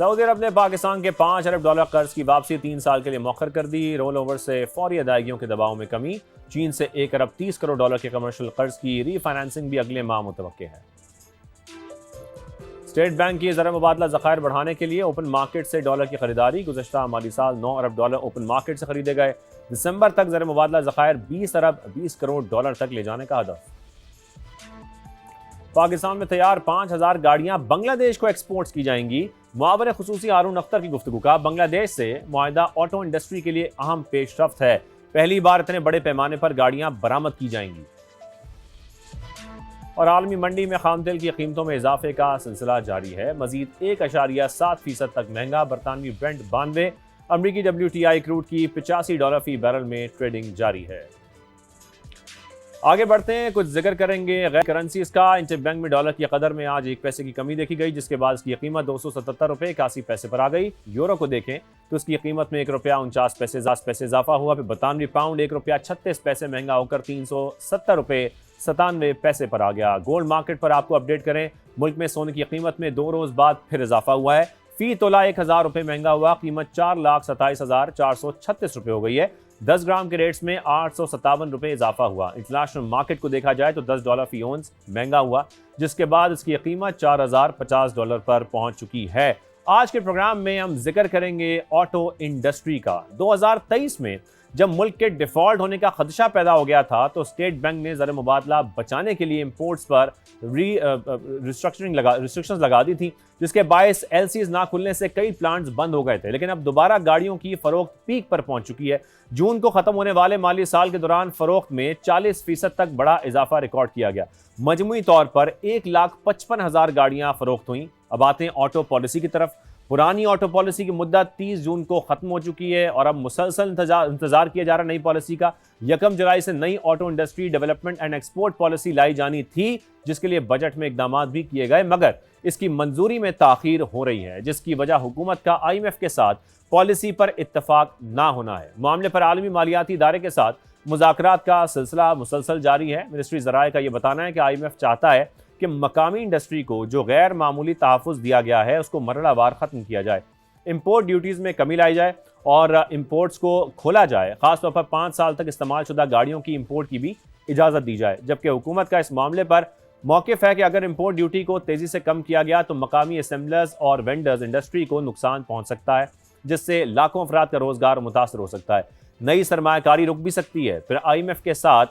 Saudi अरब ने पाकिस्तान के 5 अरब dollar कर्ज की वापसी 3 साल के लिए मौखर कर दी। रोल ओवर से फौरी अदायगियों के दबाव में कमी। चीन से 1 अरब 30 करोड़ डॉलर के कमर्शियल कर्ज की रीफाइनेंसिंग भी अगले माह मुतवक्के है। स्टेट बैंक की ज़र मुबादला ज़खायर बढ़ाने के लिए ओपन मार्केट से डॉलर की खरीदारी। गुज़श्ता माली साल 9 अरब डॉलर ओपन मार्केट से खरीदे गए। दिसंबर तक ज़र मुबादला ज़खायर 20 अरब 20 करोड़ डॉलर तक ले जाने का हदफ। पाकिस्तान में तैयार 5000 गाड़ियां बांग्लादेश को एक्सपोर्ट की जाएंगी। मुआवर खुसूसी हारून अख्तर की गुफ्तगू का। बांग्लादेश से मुआहिदा ऑटो इंडस्ट्री के लिए अहम पेशरफ्त है। पहली बार इतने बड़े पैमाने पर गाड़ियां बरामद की जाएंगी। और आलमी मंडी में खाम तेल की कीमतों में इजाफे का सिलसिला जारी है। मजीद 1.7% तक महंगा। बरतानवी ब्रेंट 92, अमरीकी WTI क्रूड की $85 फी बैरल में ट्रेडिंग जारी है। आगे बढ़ते हैं, कुछ जिक्र करेंगे गैर करेंसीज का। इंटरबैंक में डॉलर की कदर में आज 1 पैसे की कमी देखी गई, जिसके बाद इसकी कीमत 277 रुपये 81 पैसे पर आ गई। यूरो को देखें तो इसकी कीमत में 1 रुपया 49 पैसे इजाफा हुआ। फिर बरतानवी पाउंड 1 रुपया 36 पैसे महंगा होकर 370 रुपये 97 पैसे पर आ गया। गोल्ड मार्केट पर आपको अपडेट करें, मुल्क में सोने की कीमत में 2 रोज बाद फिर इजाफा हुआ है। फी तोला 1000 रुपये महंगा हुआ। कीमत 4,27,436 रुपये हो गई है। 10 ग्राम के रेट्स में 857 रुपये इजाफा हुआ। इंटरनेशनल मार्केट को देखा जाए तो $10 फी ओंस महंगा हुआ, जिसके बाद इसकी कीमत $4050 पर पहुंच चुकी है। आज के प्रोग्राम में हम जिक्र करेंगे ऑटो इंडस्ट्री का। 2023 में जब मुल्क के डिफॉल्ट होने का खदशा पैदा हो गया था तो स्टेट बैंक ने ज़र मुबादला बचाने के लिए इंपोर्ट्स पर रिस्ट्रिक्शंस लगा दी थी, जिसके बायस LCs ना खुलने से कई प्लांट्स बंद हो गए थे। लेकिन अब दोबारा गाड़ियों की फरोख्त पीक पर पहुंच चुकी है। जून को खत्म होने वाले माली साल के दौरान फरोख्त में 40% तक बड़ा इजाफा रिकॉर्ड किया गया। मजमूई तौर पर 1,55,000 गाड़ियां फरोख्त हुई। अब आते हैं ऑटो पॉलिसी की तरफ। पुरानी ऑटो पॉलिसी की मुद्दत 30 जून को खत्म हो चुकी है और अब मुसलसल इंतजार किया जा रहा है नई पॉलिसी का। 1 जुलाई से नई auto industry development and export policy लाई जानी थी, जिसके लिए बजट में इकदाम भी किए गए, मगर इसकी मंजूरी में ताखीर हो रही है, जिसकी वजह हुकूमत का IMF के साथ पॉलिसी पर इत्तफाक ना होना है। मामले पर आलमी मालियाती इदारे के साथ मुज़ाकरात का सिलसिला मुसलसल जारी है। मिनिस्ट्री ज़राए का यह बताना है कि IMF चाहता है कि मकामी इंडस्ट्री को जो गैर मामूली तहफ़्फ़ुज़ दिया गया है उसको मरहलावार ख़त्म किया जाए। इंपोर्ट ड्यूटीज़ में कमी लाई जाए और इंपोर्ट्स को खोला जाए। ख़ासतौर पर 5 साल तक इस्तेमाल शुदा गाड़ियों की इंपोर्ट की भी इजाज़त दी जाए। जबकि हुकूमत का इस मामले पर मौक़िफ़ है कि अगर इंपोर्ट ड्यूटी को तेज़ी से कम किया गया तो मकामी असेंबलर्स और वेंडर्स इंडस्ट्री को नुकसान पहुँच सकता है, जिससे लाखों अफराद का रोज़गार मुतासर हो सकता है। नई सरमायाकारी रुक भी सकती है। फिर IMF के साथ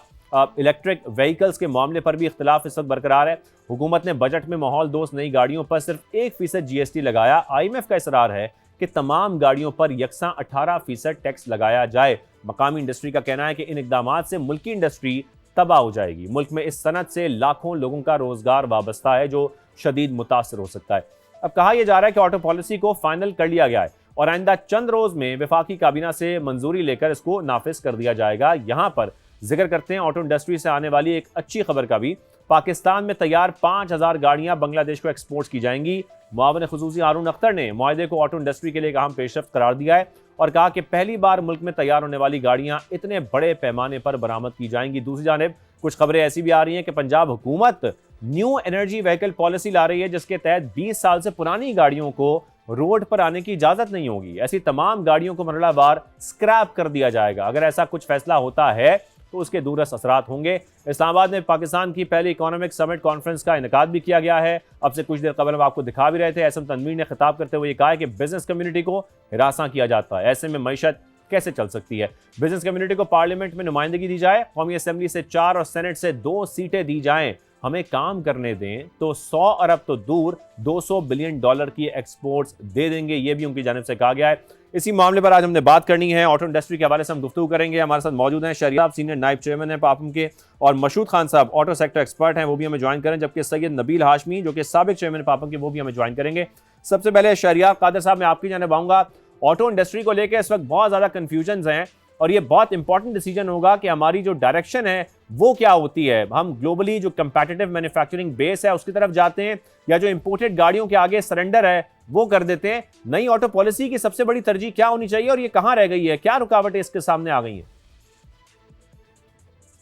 इलेक्ट्रिक व्हीकल्स के मामले पर भी इख्तिलाफ इस वक्त बरकरार है। हुकूमत ने बजट में माहौल दोस्त नई गाड़ियों पर सिर्फ 1% GST लगाया। IMF का इसरार है कि तमाम गाड़ियों पर यकसा 18% टैक्स लगाया जाए। मकामी इंडस्ट्री का कहना है कि इन इकदामात से मुल्की इंडस्ट्री तबाह हो जाएगी। मुल्क में इस सनत से लाखों लोगों का रोजगार वाबस्ता है, जो शदीद मुतासर हो सकता है। अब कहा यह जा रहा है कि ऑटो पॉलिसी को फाइनल कर लिया गया है और आइंदा चंद रोज में वफाकी काबीना से मंजूरी लेकर इसको नाफिज कर दिया जाएगा। यहाँ पर जिक्र करते हैं ऑटो इंडस्ट्री से आने वाली एक अच्छी खबर का भी। पाकिस्तान में तैयार 5000 गाड़ियां बांग्लादेश को एक्सपोर्ट की जाएंगी। मुआविन खुसूसी हारून अख्तर ने मुआहदे को ऑटो इंडस्ट्री के लिए एक अहम पेशरफ्त करार दिया है और कहा कि पहली बार मुल्क में तैयार होने वाली गाड़ियां इतने बड़े पैमाने पर बरामद की जाएंगी। दूसरी जानिब कुछ खबरें ऐसी भी आ रही हैं कि पंजाब हुकूमत न्यू एनर्जी व्हीकल पॉलिसी ला रही है, जिसके तहत 20 साल से पुरानी गाड़ियों को रोड पर आने की इजाजत नहीं होगी। ऐसी तमाम गाड़ियों को मरहलावार स्क्रैप कर दिया जाएगा। अगर ऐसा कुछ फैसला होता है तो उसके दूरस्थ असरात होंगे। इस्लामाबाद में पाकिस्तान की पहली इकोनॉमिक समिट कॉन्फ्रेंस का इनेकाद भी किया गया है। अब से कुछ देर कबल हम आपको दिखा भी रहे थे। एसएम तनवीर ने खिताब करते हुए कहा है कि बिजनेस कम्युनिटी को हिरासा किया जाता है, ऐसे में मईशत कैसे चल सकती है। बिजनेस कम्युनिटी को पार्लियामेंट में नुमाइंदगी दी जाए, कौमी असेंबली से 4 और सेनेट से 2 सीटें दी जाएं, हमें काम करने दें तो 100 अरब तो दूर $200 बिलियन की एक्सपोर्ट्स दे देंगे। ये भी उनकी जानिब से कहा गया है। इसी मामले पर आज हमने बात करनी है। ऑटो इंडस्ट्री के हवाले से हम गुफ्तगू करेंगे। हमारे साथ मौजूद हैं शहरियार साहब, सीनियर नायब चेयरमैन है पापम के, और मशहूद खान साहब ऑटो सेक्टर एक्सपर्ट हैं, वो भी हमें ज्वाइन करें। जबकि सैयद नबील हाशमी जो कि साबिक चेयरमैन पापम के, वो भी हमें ज्वाइन करेंगे। सबसे पहले शहरियार कादर साहब, मैं आपकी जानिब आऊँगा। ऑटो इंडस्ट्री को लेकर इस वक्त बहुत ज़्यादा कन्फ्यूजन हैं और ये बहुत इंपॉर्टेंट डिसीजन होगा कि हमारी जो डायरेक्शन है वो क्या होती है। हम ग्लोबली जो कंपेटिटिव मैन्युफैक्चरिंग बेस है उसकी तरफ जाते हैं या जो इंपोर्टेड गाड़ियों के आगे सरेंडर है वो कर देते हैं। नई ऑटो पॉलिसी की सबसे बड़ी तरजीह क्या होनी चाहिए और ये कहां रह गई है, क्या रुकावटें इसके सामने आ गई हैं?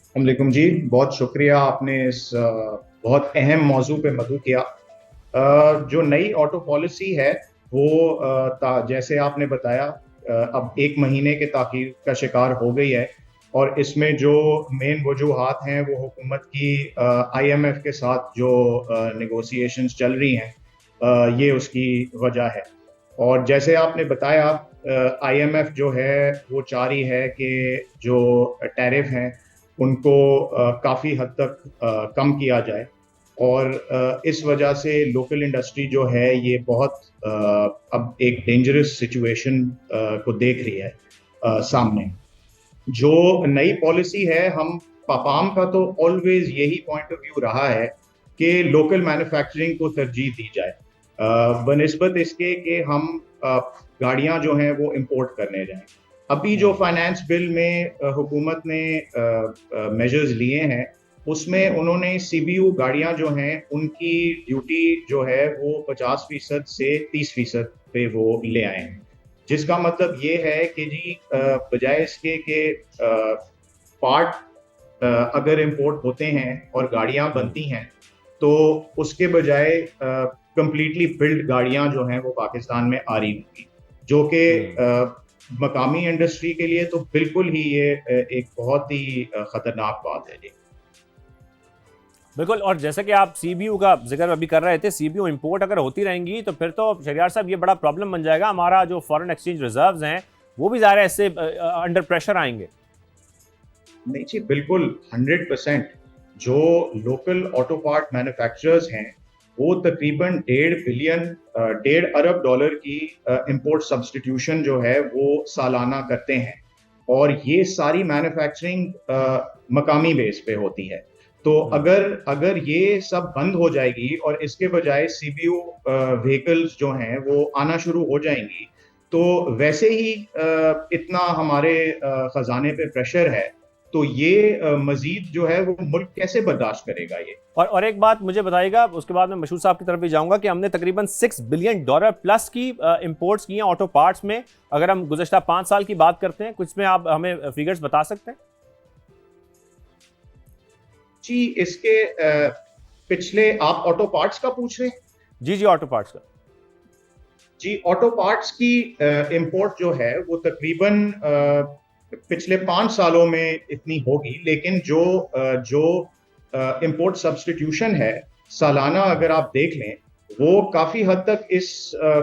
अस्सलामुअलैकुम जी, बहुत शुक्रिया, आपने इस बहुत अहम मौजू पे मदू किया। जो नई ऑटो पॉलिसी है जैसे आपने बताया अब 1 महीने के ताख़ीर का शिकार हो गई है। और इसमें जो मेन वजूहात हैं वो हुकूमत की IMF के साथ जो नेगोशिएशंस चल रही हैं, ये उसकी वजह है। और जैसे आपने बताया IMF जो है वो चाह रही है कि जो टैरिफ हैं उनको काफ़ी हद तक कम किया जाए। और इस वजह से लोकल इंडस्ट्री जो है ये बहुत अब एक डेंजरस सिचुएशन को देख रही है सामने। जो नई पॉलिसी है, हम पापाम का तो ऑलवेज यही पॉइंट ऑफ व्यू रहा है कि लोकल मैन्युफैक्चरिंग को तरजीह दी जाए बनिस्बत इसके कि हम गाड़ियां जो हैं वो इंपोर्ट करने जाएं। अभी जो फाइनेंस बिल में हुकूमत ने मेजर्स लिए हैं उसमें उन्होंने CBU गाड़ियां जो हैं उनकी ड्यूटी जो है वो 50% से 30% पे वो ले आए हैं, जिसका मतलब ये है कि जी बजाय इसके कि पार्ट अगर इंपोर्ट होते हैं और गाड़ियां बनती हैं तो उसके बजाय कंप्लीटली बिल्ड गाड़ियां जो हैं वो पाकिस्तान में आ रही होंगी, जो कि मकामी इंडस्ट्री के लिए तो बिल्कुल ही ये एक बहुत ही खतरनाक बात है जी। बिल्कुल। और जैसे कि आप CBU का जिक्र अभी कर रहे थे, CBU इंपोर्ट अगर होती रहेंगी तो फिर तो शहरियार साहब ये बड़ा प्रॉब्लम बन जाएगा। हमारा जो फॉरेन एक्सचेंज रिजर्व्स हैं वो भी ज़ाहिर है इससे अंडर प्रेशर आएंगे। नहीं जी, बिल्कुल 100%। जो लोकल ऑटो पार्ट मैन्युफैक्चरर्स हैं वो तकरीबन 1.5 अरब डॉलर की इंपोर्ट सब्सटीट्यूशन जो है वो सालाना करते हैं। और ये सारी मैन्युफैक्चरिंग मकामी बेस पे होती है। तो अगर ये सब बंद हो जाएगी और इसके बजाय CBU व्हीकल्स जो हैं वो आना शुरू हो जाएंगी, तो वैसे ही इतना हमारे खजाने पे प्रेशर है, तो ये मजीद जो है वो मुल्क कैसे बर्दाश्त करेगा ये। और एक बात मुझे बताइएगा, उसके बाद मैं मशहूर साहब की तरफ भी जाऊंगा, कि हमने तकरीबन $6 बिलियन प्लस की इंपोर्ट्स की हैं ऑटो पार्ट्स में। अगर हम गुज़श्ता 5 साल की बात करते हैं, कुछ में आप हमें फिगर्स बता सकते हैं? जी, इसके पिछले आप ऑटो पार्ट्स का पूछ रहे हैं? जी, ऑटो पार्ट्स का। जी, ऑटो पार्ट्स की इंपोर्ट जो है वो तकरीबन पिछले 5 सालों में इतनी होगी, लेकिन जो इंपोर्ट सब्स्टिट्यूशन है सालाना अगर आप देख लें वो काफी हद तक इस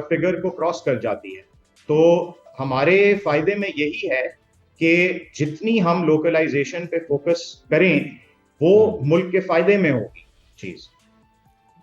फिगर को क्रॉस कर जाती है। तो हमारे फायदे में यही है कि जितनी हम लोकलाइजेशन पे फोकस करें वो मुल्क के फायदे में होगी चीज।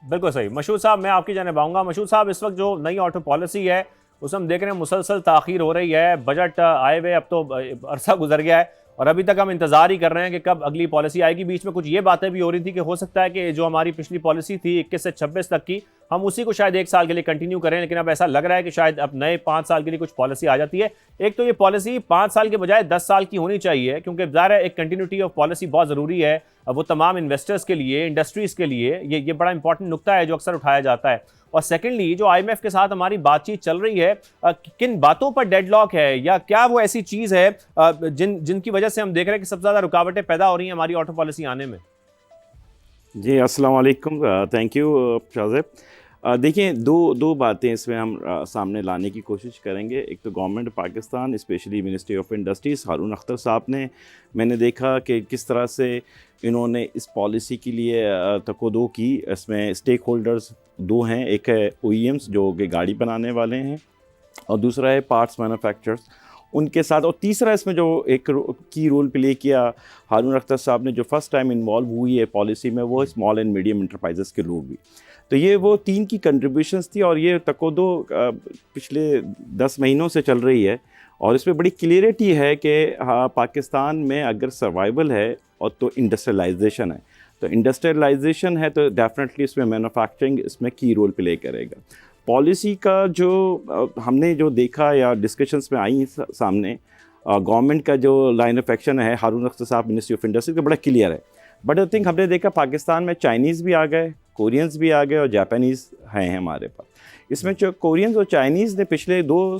बिल्कुल सही। मशहूर साहब, मैं आपकी जानिब आऊँगा। मशहूर साहब, इस वक्त जो नई ऑटो पॉलिसी है उसमें हम देख रहे हैं मुसलसल ताख़ीर हो रही है। बजट आए हुए अब तो अरसा गुजर गया है और अभी तक हम इंतज़ार ही कर रहे हैं कि कब अगली पॉलिसी आएगी। बीच में कुछ ये बातें भी हो रही थी कि हो सकता है कि जो हमारी पिछली पॉलिसी थी 21 से 26 तक की, हम उसी को शायद 1 साल के लिए कंटिन्यू करें, लेकिन अब ऐसा लग रहा है कि शायद अब नए 5 साल के लिए कुछ पॉलिसी आ जाती है। एक तो ये पॉलिसी 5 साल के बजाय 10 साल की होनी चाहिए, क्योंकि ज़ाहिर है एक कंटिन्यूटी ऑफ पॉलिसी बहुत ज़रूरी है। वो तमाम इन्वेस्टर्स के लिए, इंडस्ट्रीज़ के लिए ये बड़ा इंपॉर्टेंट नुक्ता है जो अक्सर उठाया जाता है। और सेकेंडली, जो IMF के साथ हमारी बातचीत चल रही है, किन बातों पर डेडलॉक है, या क्या वो ऐसी चीज़ है जिनकी वजह से हम देख रहे हैं कि सबसे ज़्यादा रुकावटें पैदा हो रही हैं हमारी ऑटो पॉलिसी आने में? जी, अस्सलाम वालेकुम। Thank you Shahzeb. देखिए, दो बातें इसमें हम सामने लाने की कोशिश करेंगे। एक तो government Pakistan, specially ministry of industries, Haroon Akhtar साहब ने, मैंने देखा कि किस तरह से इन्होंने इस पॉलिसी के लिए तकोदो की। इसमें स्टेक होल्डर्स 2 हैं, एक है OEMs जो कि गाड़ी बनाने वाले हैं और दूसरा है पार्ट्स मैन्युफैक्चरर्स उनके साथ, और तीसरा इसमें जो एक की रोल प्ले किया हारून अख्तर साहब ने, जो फर्स्ट टाइम इन्वॉल्व हुई है पॉलिसी में, वो स्मॉल एंड मीडियम इंटरप्राइजेस के लोग भी। तो ये वो 3 की कंट्रीब्यूशंस थी और ये तकोदो पिछले 10 महीनों से चल रही है। और इसमें बड़ी क्लियरिटी है कि हाँ, पाकिस्तान में अगर सर्वाइवल है और तो इंडस्ट्रियलाइजेशन है, तो इंडस्ट्रियलाइजेशन है तो डेफिनेटली इसमें मैन्युफैक्चरिंग इसमें की रोल प्ले करेगा। पॉलिसी का जो हमने जो देखा या डिस्कशंस में आई सामने, गवर्नमेंट का जो लाइन ऑफ एक्शन है हारून अख्तर साहब मिनिस्ट्री ऑफ इंडस्ट्री का बड़ा क्लियर है। बट आई थिंक हमने देखा पाकिस्तान में चाइनीज़ भी आ गए, कोरियंस भी आ गए और जापानीज़ हैं हमारे पास। इसमें जो कोरियंस और चाइनीज़ ने पिछले 2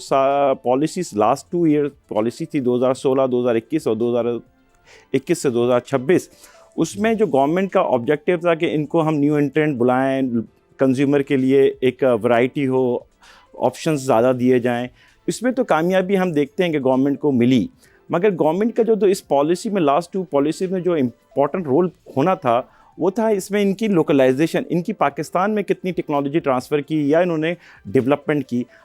पॉलिसीज़, लास्ट 2 ईयर पॉलिसी थी 2016, 2021 और 2021 से 2026, उसमें जो गवर्नमेंट का ऑब्जेक्टिव था कि इनको हम न्यू एंट्रेंट बुलाएं, कंज्यूमर के लिए एक वैरायटी हो, ऑप्शंस ज़्यादा दिए जाएं। इसमें तो कामयाबी हम देखते हैं कि गवर्नमेंट को मिली, मगर गवर्नमेंट का जो इस पॉलिसी में लास्ट 2 पॉलिसी में जो इम्पोर्टेंट रोल होना था वो था इसमें इनकी लोकलाइजेशन, इनकी पाकिस्तान में कितनी टेक्नोलॉजी ट्रांसफ़र की या इन्होंने डेवलपमेंट की।